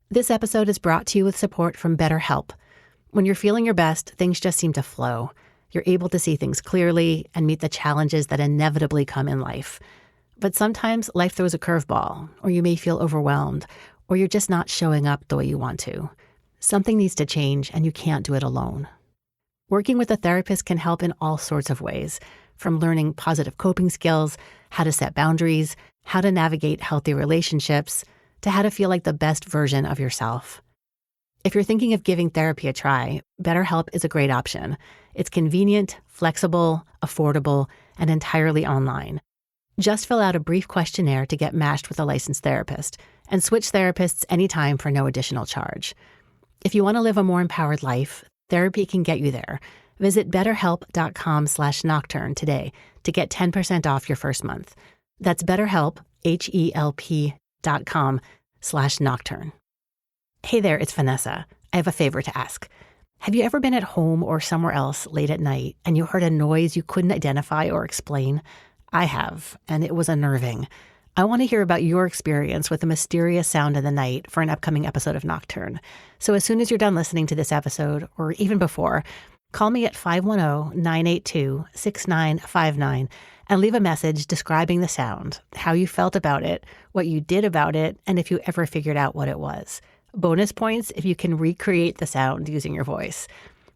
This episode is brought to you with support from BetterHelp. When you're feeling your best, things just seem to flow. You're able to see things clearly and meet the challenges that inevitably come in life. But sometimes life throws a curveball, or you may feel overwhelmed, or you're just not showing up the way you want to. Something needs to change, and you can't do it alone. Working with a therapist can help in all sorts of ways, from learning positive coping skills, how to set boundaries, how to navigate healthy relationships, to how to feel like the best version of yourself. If you're thinking of giving therapy a try, BetterHelp is a great option. It's convenient, flexible, affordable, and entirely online. Just fill out a brief questionnaire to get matched with a licensed therapist, and switch therapists anytime for no additional charge. If you want to live a more empowered life, therapy can get you there. Visit betterhelp.com/nocturne today to get 10% off your first month. That's BetterHelp, HELP.com/nocturne. Hey there, it's Vanessa. I have a favor to ask. Have you ever been at home or somewhere else late at night and you heard a noise you couldn't identify or explain? I have, and it was unnerving. I want to hear about your experience with a mysterious sound in the night for an upcoming episode of Nocturne. So as soon as you're done listening to this episode, or even before, call me at 510-982-6959 and leave a message describing the sound, how you felt about it, what you did about it, and if you ever figured out what it was. Bonus points if you can recreate the sound using your voice.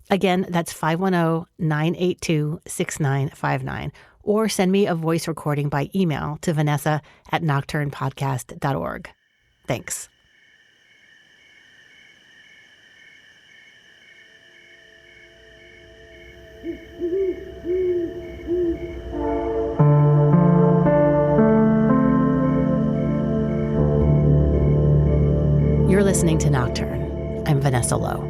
Again, that's 510-982-6959. Or send me a voice recording by email to vanessa@nocturnepodcast.org. Thanks. You're listening to Nocturne. I'm Vanessa Lowe.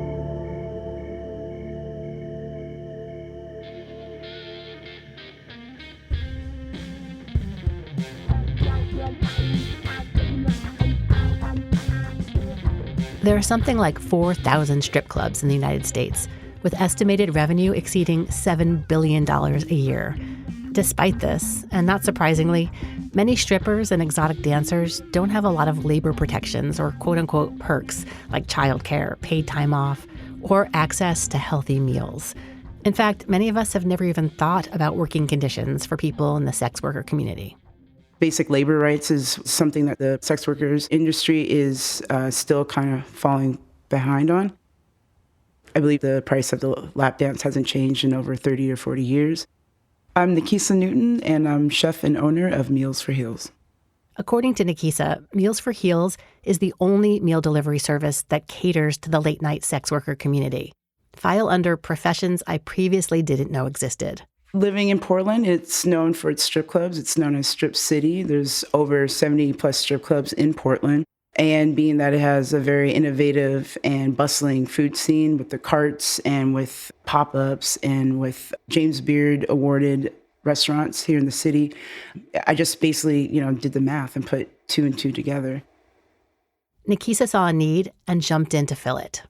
There are something like 4,000 strip clubs in the United States, with estimated revenue exceeding $7 billion a year. Despite this, and not surprisingly, many strippers and exotic dancers don't have a lot of labor protections or quote-unquote perks like childcare, paid time off, or access to healthy meals. In fact, many of us have never even thought about working conditions for people in the sex worker community. Basic labor rights is something that the sex workers industry is still kind of falling behind on. I believe the price of the lap dance hasn't changed in over 30 or 40 years. I'm Nikeisah Newton, and I'm chef and owner of Meals for Heels. According to Nikeisah, Meals for Heels is the only meal delivery service that caters to the late-night sex worker community. File under professions I previously didn't know existed. Living in Portland, it's known for its strip clubs. It's known as Strip City. There's over 70-plus strip clubs in Portland. And being that it has a very innovative and bustling food scene with the carts and with pop-ups and with James Beard awarded restaurants here in the city, I just basically, did the math and put two and two together. Nikeisah saw a need and jumped in to fill it.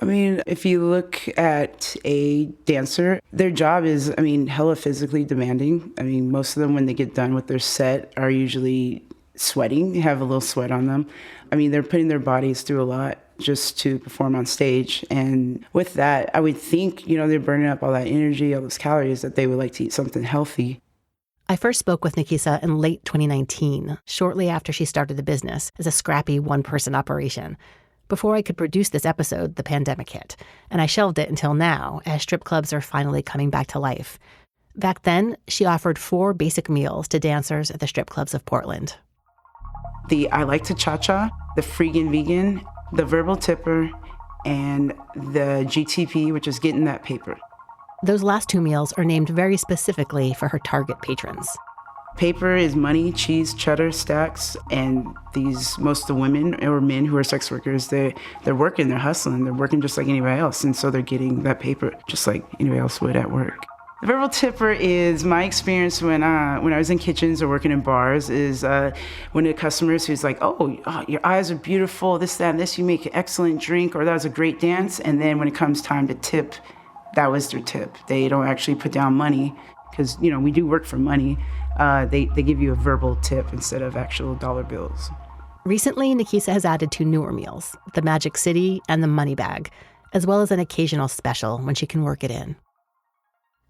I mean, if you look at a dancer, their job is, hella physically demanding. Most of them, when they get done with their set, are usually sweating, have a little sweat on them. They're putting their bodies through a lot just to perform on stage. And with that, I would think, they're burning up all that energy, all those calories, that they would like to eat something healthy. I first spoke with Nikeisah in late 2019, shortly after she started the business as a scrappy one-person operation. Before I could produce this episode, the pandemic hit, and I shelved it until now, as strip clubs are finally coming back to life. Back then, she offered 4 basic meals to dancers at the strip clubs of Portland. The I Like to Cha-Cha, the Freegan Vegan, the Verbal Tipper, and the GTP, which is Getting That Paper. Those last 2 meals are named very specifically for her target patrons. Paper is money, cheese, cheddar, stacks, and most of the women or men who are sex workers, they're working, they're hustling, they're working just like anybody else, and so they're getting that paper just like anybody else would at work. The verbal tipper is my experience when I was in kitchens or working in bars is when a customer who's like, oh, your eyes are beautiful, this, that, and this, you make an excellent drink, or that was a great dance. And then when it comes time to tip, that was their tip. They don't actually put down money because, we do work for money. They give you a verbal tip instead of actual dollar bills. Recently, Nikeisah has added 2 newer meals, the Magic City and the Money Bag, as well as an occasional special when she can work it in.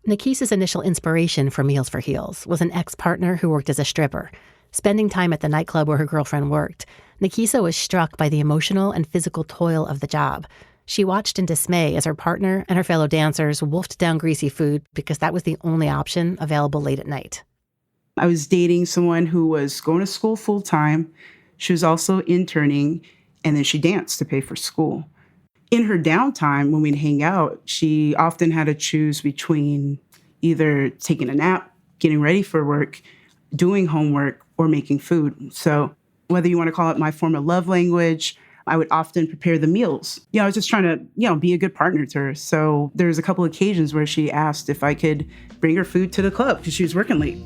Nikeisah's initial inspiration for Meals for Heels was an ex-partner who worked as a stripper. Spending time at the nightclub where her girlfriend worked, Nikeisah was struck by the emotional and physical toil of the job. She watched in dismay as her partner and her fellow dancers wolfed down greasy food because that was the only option available late at night. I was dating someone who was going to school full time. She was also interning, and then she danced to pay for school. In her downtime, when we'd hang out, she often had to choose between either taking a nap, getting ready for work, doing homework, or making food. So whether you want to call it my form of love language, I would often prepare the meals. I was just trying to, be a good partner to her. So there's a couple occasions where she asked if I could bring her food to the club because she was working late.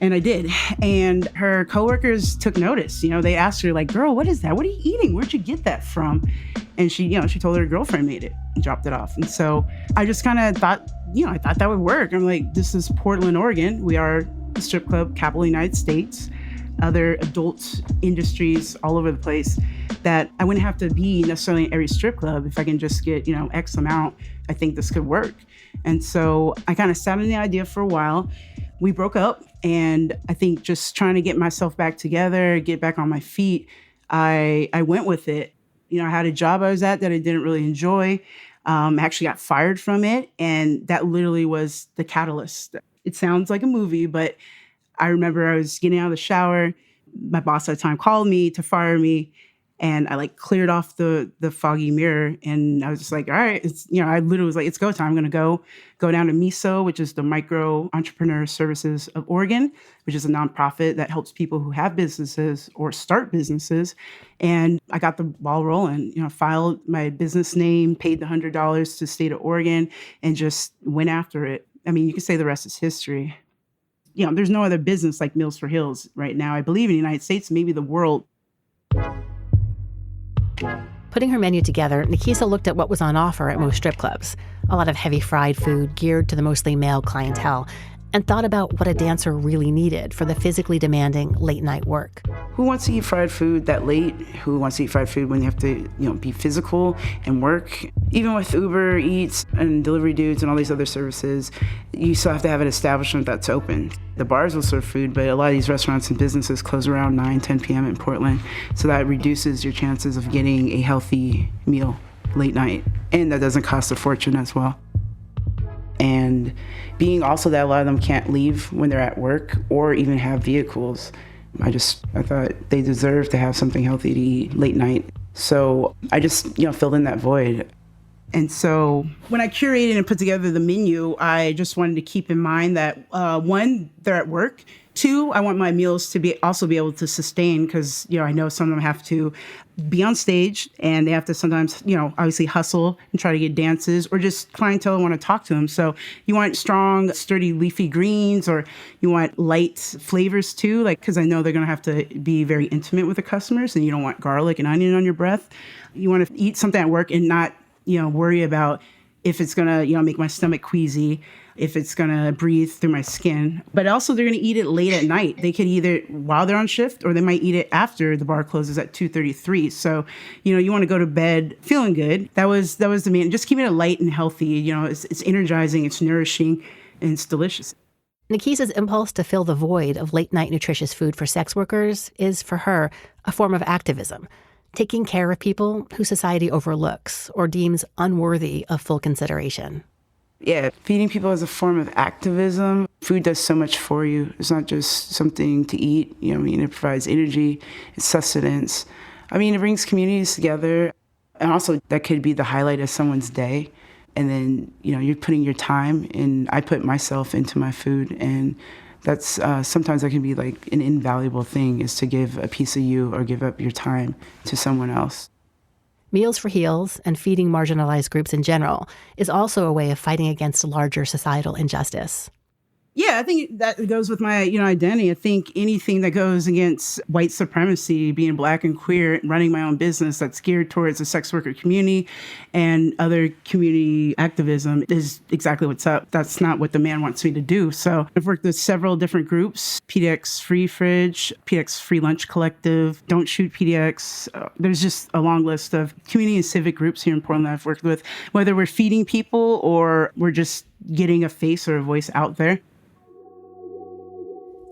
And I did. And her coworkers took notice. They asked her, like, girl, what is that? What are you eating? Where'd you get that from? And she told her girlfriend made it and dropped it off. And so I just kind of thought, I thought that would work. I'm like, this is Portland, Oregon. We are the strip club capital of the United States. Other adult industries all over the place that I wouldn't have to be necessarily in every strip club. If I can just get, X amount, I think this could work. And so I kind of sat on the idea for a while. We broke up, and I think just trying to get myself back together, get back on my feet, I went with it. I had a job I was at that I didn't really enjoy. I actually got fired from it, and that literally was the catalyst. It sounds like a movie, but I remember I was getting out of the shower. My boss at the time called me to fire me, and I cleared off the foggy mirror, and I was just like, all right, I literally was like, it's go time. I'm going to go down to MISO, which is the Micro Entrepreneur Services of Oregon, which is a nonprofit that helps people who have businesses or start businesses. And I got the ball rolling, filed my business name, paid the $100 to the state of Oregon, and just went after it. I mean, you could say the rest is history. There's no other business like Meals for Heels right now. I believe in the United States, maybe the world. Putting her menu together, Nikeisah looked at what was on offer at most strip clubs, a lot of heavy fried food geared to the mostly male clientele, and thought about what a dancer really needed for the physically demanding late-night work. Who wants to eat fried food that late? Who wants to eat fried food when you have to, be physical and work? Even with Uber Eats and delivery dudes and all these other services, you still have to have an establishment that's open. The bars will serve food, but a lot of these restaurants and businesses close around 9, 10 p.m. in Portland. So that reduces your chances of getting a healthy meal late night. And that doesn't cost a fortune as well. And being also that a lot of them can't leave when they're at work or even have vehicles. I thought they deserve to have something healthy to eat late night. So I just, filled in that void. And so when I curated and put together the menu, I just wanted to keep in mind that, one, they're at work. Two, I want my meals to be able to sustain because, I know some of them have to be on stage and they have to sometimes, obviously hustle and try to get dances or just clientele want to talk to them. So you want strong, sturdy, leafy greens or you want light flavors too, because I know they're going to have to be very intimate with the customers and you don't want garlic and onion on your breath. You want to eat something at work and not, worry about if it's going to, make my stomach queasy, if it's going to breathe through my skin. But also they're going to eat it late at night. They could either while they're on shift or they might eat it after the bar closes at 2:33. So, you want to go to bed feeling good. That was the main, just keeping it light and healthy. It's energizing, it's nourishing, and it's delicious. Nikeisah's impulse to fill the void of late-night nutritious food for sex workers is, for her, a form of activism, taking care of people who society overlooks or deems unworthy of full consideration. Yeah, feeding people is a form of activism. Food does so much for you. It's not just something to eat. It provides energy, it's sustenance. It brings communities together. And also that could be the highlight of someone's day. And then, you're putting your time and I put myself into my food. And that's sometimes that can be like an invaluable thing is to give a piece of you or give up your time to someone else. Meals for Heels and feeding marginalized groups in general is also a way of fighting against larger societal injustice. Yeah, I think that goes with my, identity. I think anything that goes against white supremacy, being Black and queer, running my own business that's geared towards the sex worker community and other community activism is exactly what's up. That's not what the man wants me to do. So I've worked with several different groups: PDX Free Fridge, PDX Free Lunch Collective, Don't Shoot PDX. There's just a long list of community and civic groups here in Portland that I've worked with, whether we're feeding people or we're just getting a face or a voice out there.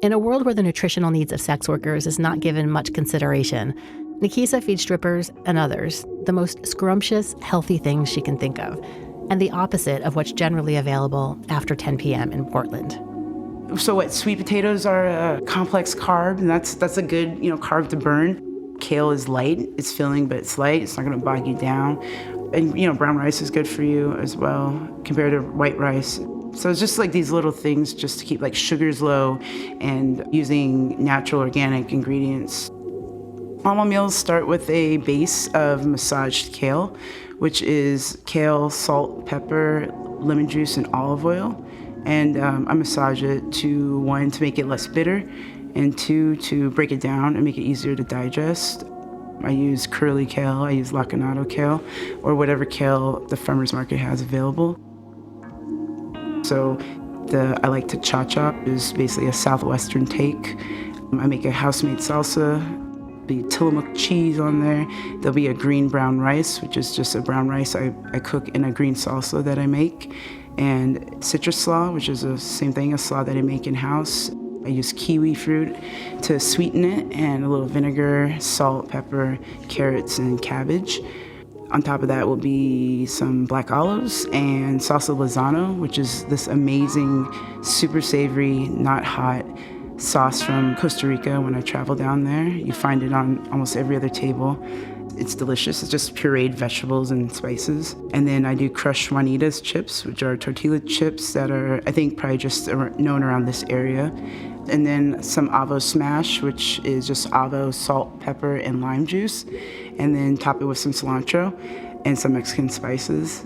In a world where the nutritional needs of sex workers is not given much consideration, Nikeisah feeds strippers and others the most scrumptious, healthy things she can think of, and the opposite of what's generally available after 10 p.m. in Portland. So what, sweet potatoes are a complex carb, and that's a good, carb to burn. Kale is light, it's filling, but it's light. It's not going to bog you down. And, brown rice is good for you as well compared to white rice. So it's just like these little things just to keep like sugars low and using natural organic ingredients. All my meals start with a base of massaged kale, which is kale, salt, pepper, lemon juice, and olive oil. And I massage it to, 1, to make it less bitter, and 2, to break it down and make it easier to digest. I use curly kale, I use lacinato kale, or whatever kale the farmer's market has available. So I like to cha-cha, is basically a southwestern take. I make a house-made salsa, be Tillamook cheese on there. There'll be a green brown rice, which is just a brown rice I cook in a green salsa that I make. And citrus slaw, which is the same thing, a slaw that I make in-house. I use kiwi fruit to sweeten it, and a little vinegar, salt, pepper, carrots, and cabbage. On top of that will be some black olives and salsa Lozano, which is this amazing, super savory, not hot sauce from Costa Rica. When I travel down there, you find it on almost every other table. It's delicious. It's just pureed vegetables and spices. And then I do crushed Juanitas chips, which are tortilla chips that are, I think, probably just known around this area. And then some avo smash, which is just avo, salt, pepper, and lime juice. And then top it with some cilantro and some Mexican spices.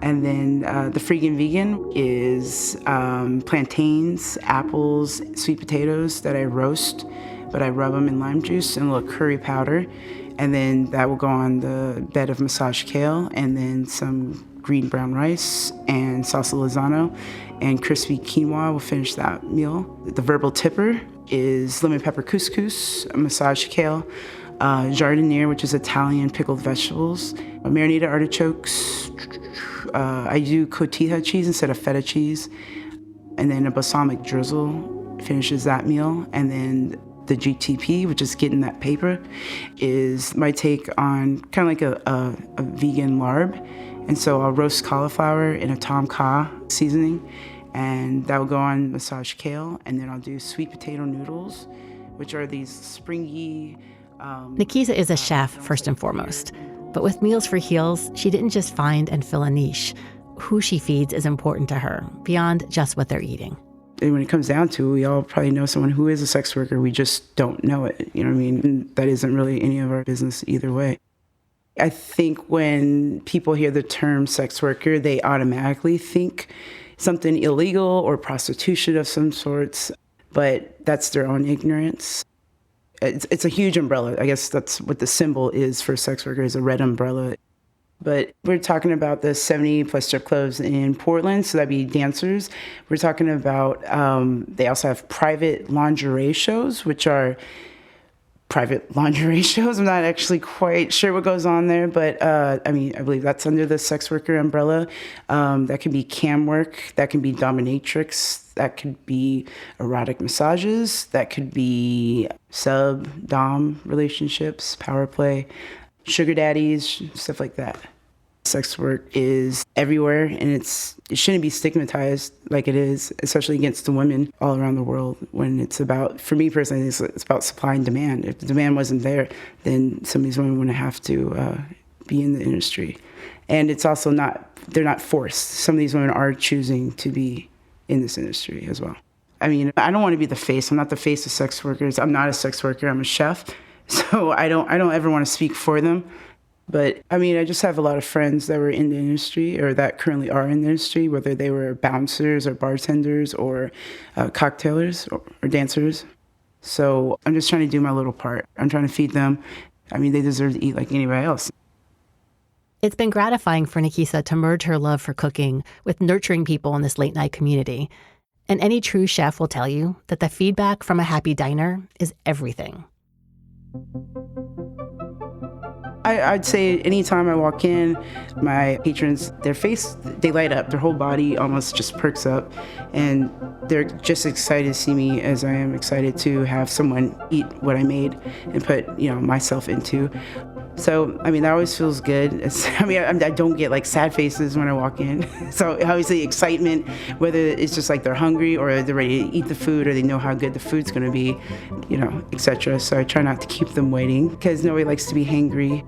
And then the freaking vegan is plantains, apples, sweet potatoes that I roast, but I rub them in lime juice and a little curry powder. And then that will go on the bed of massaged kale, and then some green brown rice and salsa Lozano and crispy quinoa will finish that meal. The verbal tipper is lemon pepper couscous, massaged kale, jardiniere, which is Italian pickled vegetables, marinated artichokes. I do cotija cheese instead of feta cheese, and then a balsamic drizzle finishes that meal. And then the GTP, which is getting that paper, is my take on kind of like a vegan larb. And so I'll roast cauliflower in a tom kha seasoning, and that will go on massaged kale. And then I'll do sweet potato noodles, which are these springy... Nikeisah is a chef, first and foremost. But with Meals for Heels, she didn't just find and fill a niche. Who she feeds is important to her, beyond just what they're eating. And when it comes down to it, we all probably know someone who is a sex worker. We just don't know it. You know what I mean? And that isn't really any of our business either way. I think when people hear the term sex worker, they automatically think something illegal or prostitution of some sorts, but that's their own ignorance. It's a huge umbrella. I guess that's what the symbol is for sex workers, a red umbrella. But we're talking about the 70 plus strip clubs in Portland, so that'd be dancers. We're talking about, they also have private lingerie shows, which are private lingerie shows. I'm not actually quite sure what goes on there, but I believe that's under the sex worker umbrella. That can be cam work, that can be dominatrix, that could be erotic massages, that could be sub-dom relationships, power play, sugar daddies, stuff like that. Sex work is everywhere, and it shouldn't be stigmatized like it is, especially against the women all around the world. When it's about, for me personally, it's about supply and demand. If the demand wasn't there, then some of these women wouldn't have to be in the industry. And it's also they're not forced. Some of these women are choosing to be in this industry as well. I mean, I don't want to be the face. I'm not the face of sex workers. I'm not a sex worker. I'm a chef. So I don't ever want to speak for them. But I mean, I just have a lot of friends that were in the industry or that currently are in the industry, whether they were bouncers or bartenders or cocktailers or dancers. So I'm just trying to do my little part. I'm trying to feed them. I mean, they deserve to eat like anybody else. It's been gratifying for Nikeisah to merge her love for cooking with nurturing people in this late night community. And any true chef will tell you that the feedback from a happy diner is everything. I'd say anytime I walk in, my patrons, their face, they light up. Their whole body almost just perks up. And they're just excited to see me as I am excited to have someone eat what I made and put, myself into. So, I mean, that always feels good. I don't get like sad faces when I walk in. So obviously excitement, whether it's just like they're hungry or they're ready to eat the food or they know how good the food's going to be, etc. So I try not to keep them waiting because nobody likes to be hangry.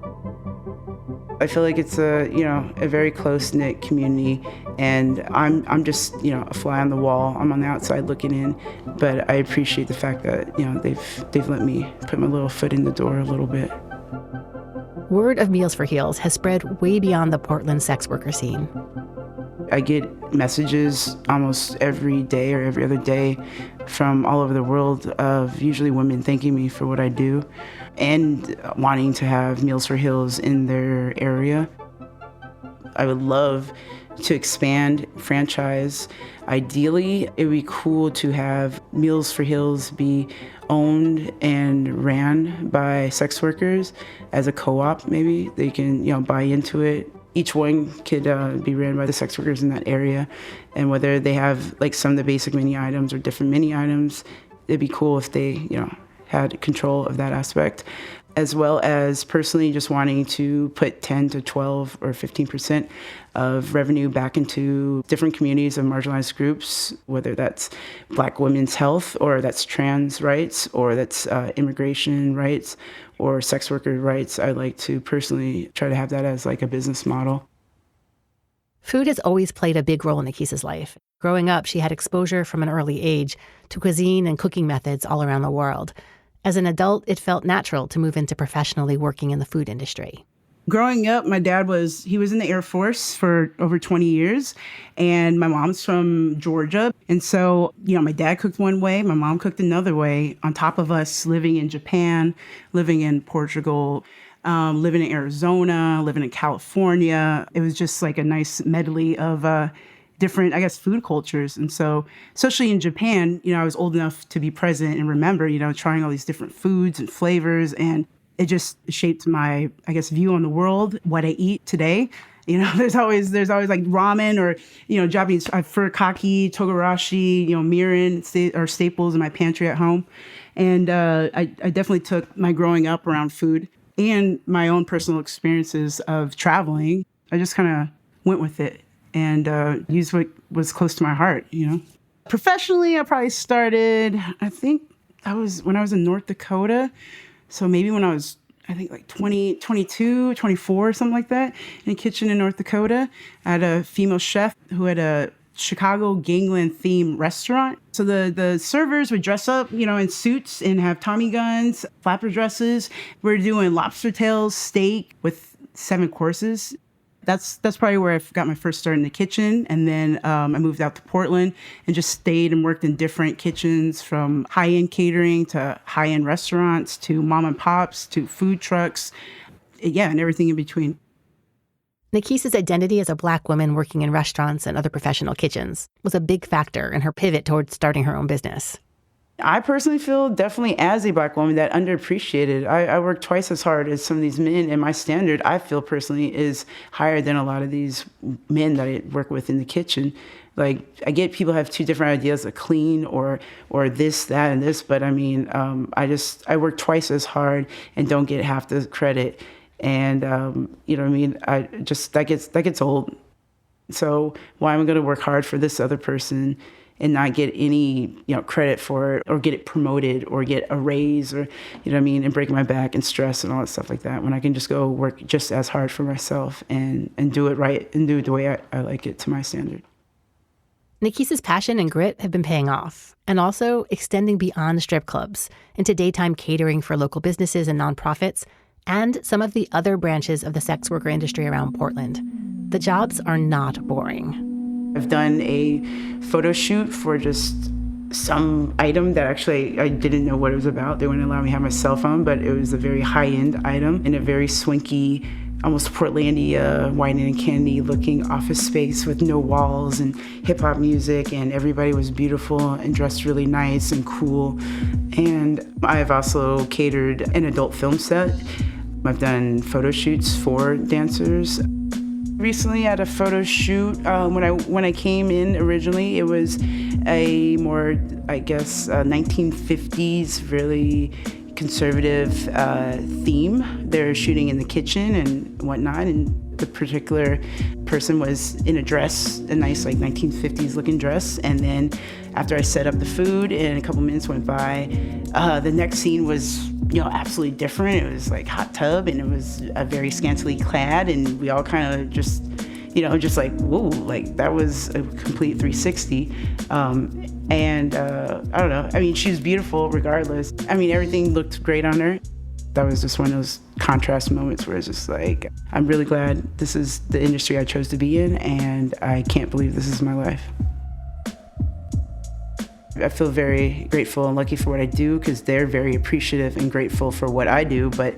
I feel like it's a very close-knit community, and I'm just, a fly on the wall. I'm on the outside looking in, but I appreciate the fact that, they've let me put my little foot in the door a little bit. Word of Meals for Heels has spread way beyond the Portland sex worker scene. I get messages almost every day or every other day from all over the world of usually women thanking me for what I do and wanting to have Meals for Heels in their area. I would love to expand, franchise. Ideally, it would be cool to have Meals for Heels be owned and ran by sex workers as a co-op, maybe. They can, buy into it. Each one could be ran by the sex workers in that area. And whether they have like some of the basic menu items or different menu items, it'd be cool if they, had control of that aspect, as well as personally just wanting to put 10 to 12 or 15% of revenue back into different communities of marginalized groups, whether that's Black women's health or that's trans rights or that's immigration rights or sex worker rights. I'd like to personally try to have that as like a business model. Food has always played a big role in Nikeisah's life. Growing up, she had exposure from an early age to cuisine and cooking methods all around the world. As an adult, it felt natural to move into professionally working in the food industry. Growing up, my dad was in the Air Force for over 20 years, and my mom's from Georgia. And so, my dad cooked one way, my mom cooked another way, on top of us living in Japan, living in Portugal, living in Arizona, living in California. It was just like a nice medley of different, food cultures. And so, especially in Japan, I was old enough to be present and remember, trying all these different foods and flavors. And it just shaped my, view on the world, what I eat today. There's always like ramen or, Japanese furikake, togarashi, mirin are staples in my pantry at home. And I definitely took my growing up around food and my own personal experiences of traveling. I just kind of went with it and used what was close to my heart, Professionally, I probably started, when I was in North Dakota. So maybe when I was, like 22, 24, something like that, in a kitchen in North Dakota. I had a female chef who had a Chicago gangland themed restaurant. So the servers would dress up, in suits and have Tommy guns, flapper dresses. We're doing lobster tails, steak with 7 courses. That's probably where I got my first start in the kitchen. And then I moved out to Portland and just stayed and worked in different kitchens, from high-end catering to high-end restaurants to mom and pops to food trucks. Yeah, and everything in between. Nikeisah's identity as a Black woman working in restaurants and other professional kitchens was a big factor in her pivot towards starting her own business. I personally feel definitely as a Black woman that underappreciated. I work twice as hard as some of these men, and my standard, I feel personally, is higher than a lot of these men that I work with in the kitchen. Like, I get people have 2 different ideas of clean or this, that, and this, but I mean, I work twice as hard and don't get half the credit. And, that gets old. So why am I going to work hard for this other person and not get any, credit for it or get it promoted or get a raise or, and break my back and stress and all that stuff like that, when I can just go work just as hard for myself and do it right and do it the way I like it to my standard. Nikeisah's passion and grit have been paying off, and also extending beyond strip clubs into daytime catering for local businesses and nonprofits, and some of the other branches of the sex worker industry around Portland. The jobs are not boring. I've done a photo shoot for just some item that actually I didn't know what it was about. They wouldn't allow me to have my cell phone, but it was a very high-end item in a very swanky, almost Portlandia, wine and candy looking office space with no walls and hip-hop music, and everybody was beautiful and dressed really nice and cool. And I've also catered an adult film set. I've done photo shoots for dancers. Recently at a photo shoot, when I came in originally, it was a more, 1950s, really conservative theme. They're shooting in the kitchen and whatnot, and the particular person was in a dress, a nice 1950s looking dress. And then after I set up the food and a couple minutes went by, the next scene was absolutely different. It was like hot tub, and it was very scantily clad, and we all kind of just whoa, that was a complete 360. And I don't know. I mean, she was beautiful regardless. I mean, everything looked great on her. That was just one of those contrast moments where it's just like, I'm really glad this is the industry I chose to be in, and I can't believe this is my life. I feel very grateful and lucky for what I do because they're very appreciative and grateful for what I do. But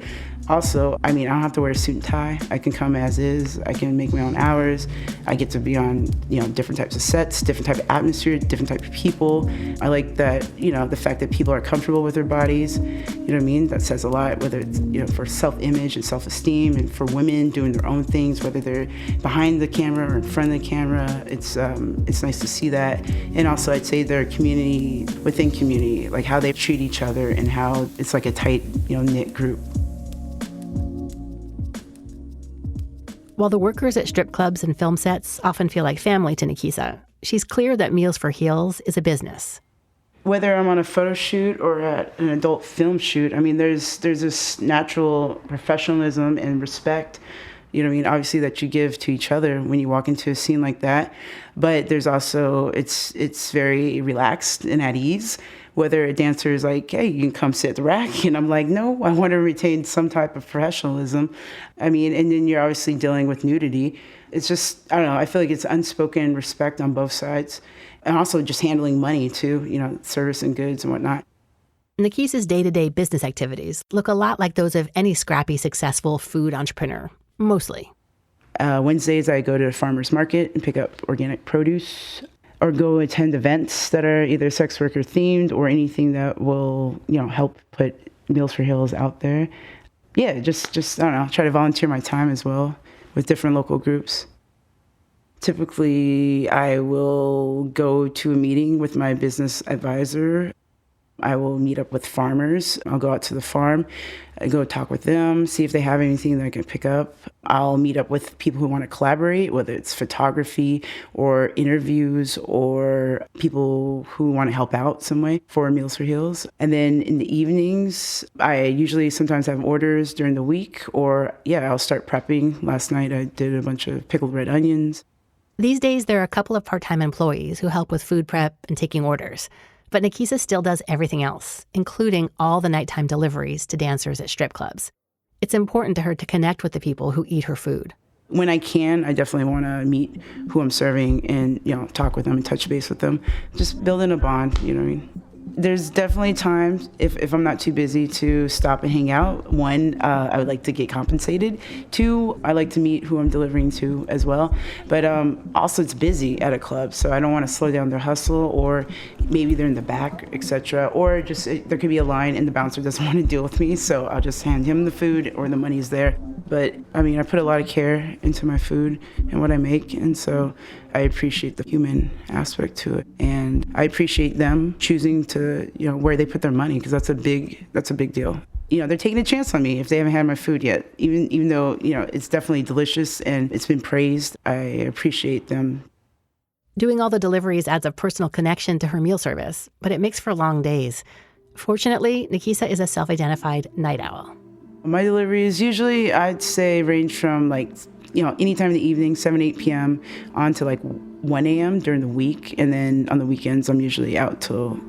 also, I don't have to wear a suit and tie. I can come as is. I can make my own hours. I get to be on, different types of sets, different type of atmosphere, different type of people. I like that, the fact that people are comfortable with their bodies. You know what I mean? That says a lot, whether it's, for self-image and self-esteem, and for women doing their own things, whether they're behind the camera or in front of the camera. It's nice to see that. And also, I'd say their community within community, like how they treat each other and how it's like a tight, knit group. While the workers at strip clubs and film sets often feel like family to Nikeisah, she's clear that Meals for Heels is a business. Whether I'm on a photo shoot or at an adult film shoot, there's this natural professionalism and respect, obviously that you give to each other when you walk into a scene like that. But there's also, it's very relaxed and at ease. Whether a dancer is like, hey, you can come sit at the rack. And I'm like, no, I want to retain some type of professionalism. And then you're obviously dealing with nudity. It's just, I don't know, I feel like it's unspoken respect on both sides. And also just handling money too, service and goods and whatnot. Nikeisah's day-to-day business activities look a lot like those of any scrappy, successful food entrepreneur, mostly. Wednesdays, I go to a farmer's market and pick up organic produce, or go attend events that are either sex worker themed or anything that will, help put Meals for Heels out there. Yeah, just I don't know, try to volunteer my time as well with different local groups. Typically, I will go to a meeting with my business advisor. I will meet up with farmers. I'll go out to the farm, I go talk with them, see if they have anything that I can pick up. I'll meet up with people who want to collaborate, whether it's photography or interviews or people who want to help out some way for Meals for Heels. And then in the evenings, I usually sometimes have orders during the week, or I'll start prepping. Last night I did a bunch of pickled red onions. These days, there are a couple of part-time employees who help with food prep and taking orders. But Nikeisah still does everything else, including all the nighttime deliveries to dancers at strip clubs. It's important to her to connect with the people who eat her food. When I can, I definitely want to meet who I'm serving and, talk with them and touch base with them. Just building a bond, There's definitely times, if I'm not too busy, to stop and hang out. One, I would like to get compensated. Two, I like to meet who I'm delivering to as well. But also it's busy at a club, so I don't want to slow down their hustle, or maybe they're in the back, etc. Or just there could be a line and the bouncer doesn't want to deal with me, so I'll just hand him the food or the money's there. But I put a lot of care into my food and what I make, and so I appreciate the human aspect to it. And I appreciate them choosing to, where they put their money, because that's a big deal. They're taking a chance on me if they haven't had my food yet, even though, it's definitely delicious and it's been praised. I appreciate them. Doing all the deliveries adds a personal connection to her meal service, but it makes for long days. Fortunately, Nikeisah is a self-identified night owl. My deliveries usually, I'd say, range from anytime in the evening, 7, 8 p.m. on to 1 a.m. during the week. And then on the weekends, I'm usually out till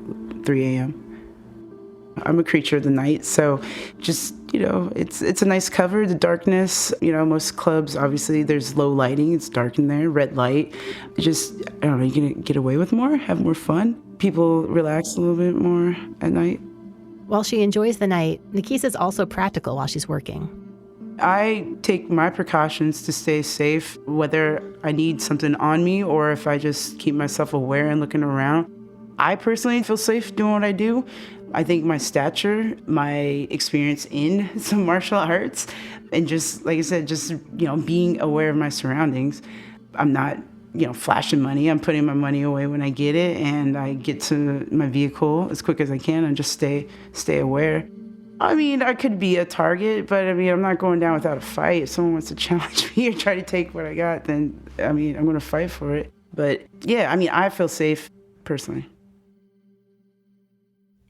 3 a.m. I'm a creature of the night, so just, it's a nice cover, the darkness. Most clubs, obviously, there's low lighting, it's dark in there, red light. Just, I don't know, you're going to get away with more, have more fun. People relax a little bit more at night. While she enjoys the night, Nikeisah is also practical while she's working. I take my precautions to stay safe, whether I need something on me or if I just keep myself aware and looking around. I personally feel safe doing what I do. I think my stature, my experience in some martial arts, and just, like I said, just, being aware of my surroundings. I'm not, flashing money. I'm putting my money away when I get it, and I get to my vehicle as quick as I can and just stay aware. I mean, I could be a target, but I'm not going down without a fight. If someone wants to challenge me or try to take what I got, then, I'm going to fight for it. But yeah, I feel safe personally.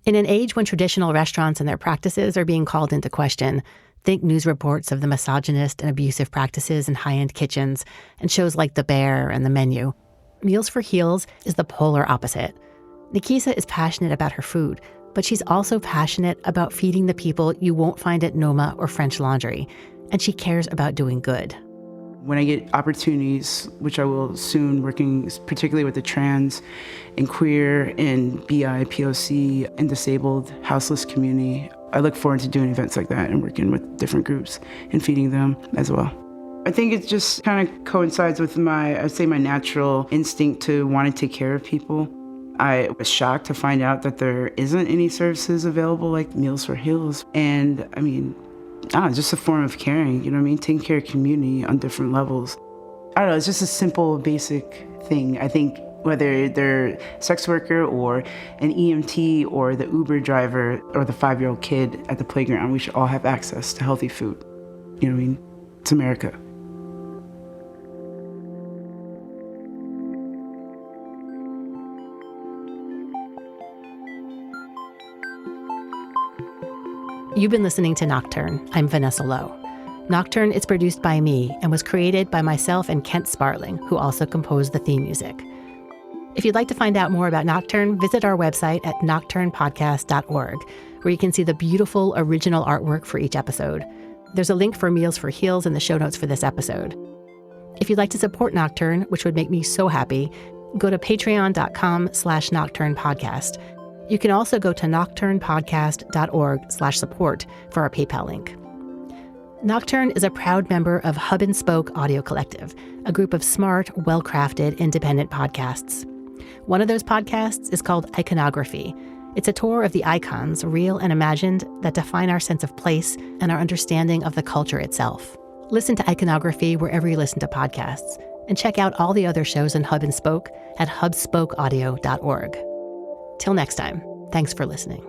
In an age when traditional restaurants and their practices are being called into question, think news reports of the misogynist and abusive practices in high-end kitchens and shows like The Bear and The Menu, Meals for Heels is the polar opposite. Nikeisah is passionate about her food, but she's also passionate about feeding the people you won't find at Noma or French Laundry, and she cares about doing good. When I get opportunities, which I will soon, working particularly with the trans and queer and BI, POC, and disabled houseless community, I look forward to doing events like that and working with different groups and feeding them as well. I think it just kind of coincides with my natural instinct to want to take care of people. I was shocked to find out that there isn't any services available like Meals for Heels. And just a form of caring, taking care of community on different levels. I don't know, it's just a simple, basic thing. I think whether they're a sex worker or an EMT or the Uber driver or the 5-year-old kid at the playground, we should all have access to healthy food. It's America. You've been listening to Nocturne. I'm Vanessa Lowe. Nocturne is produced by me and was created by myself and Kent Sparling, who also composed the theme music. If you'd like to find out more about Nocturne, visit our website at nocturnepodcast.org, where you can see the beautiful original artwork for each episode. There's a link for Meals for Heels in the show notes for this episode. If you'd like to support Nocturne, which would make me so happy, go to patreon.com/nocturnepodcast. You can also go to nocturnepodcast.org/support for our PayPal link. Nocturne is a proud member of Hub and Spoke Audio Collective, a group of smart, well-crafted, independent podcasts. One of those podcasts is called Iconography. It's a tour of the icons, real and imagined, that define our sense of place and our understanding of the culture itself. Listen to Iconography wherever you listen to podcasts, and check out all the other shows in Hub and Spoke at hubspokeaudio.org. Till next time, thanks for listening.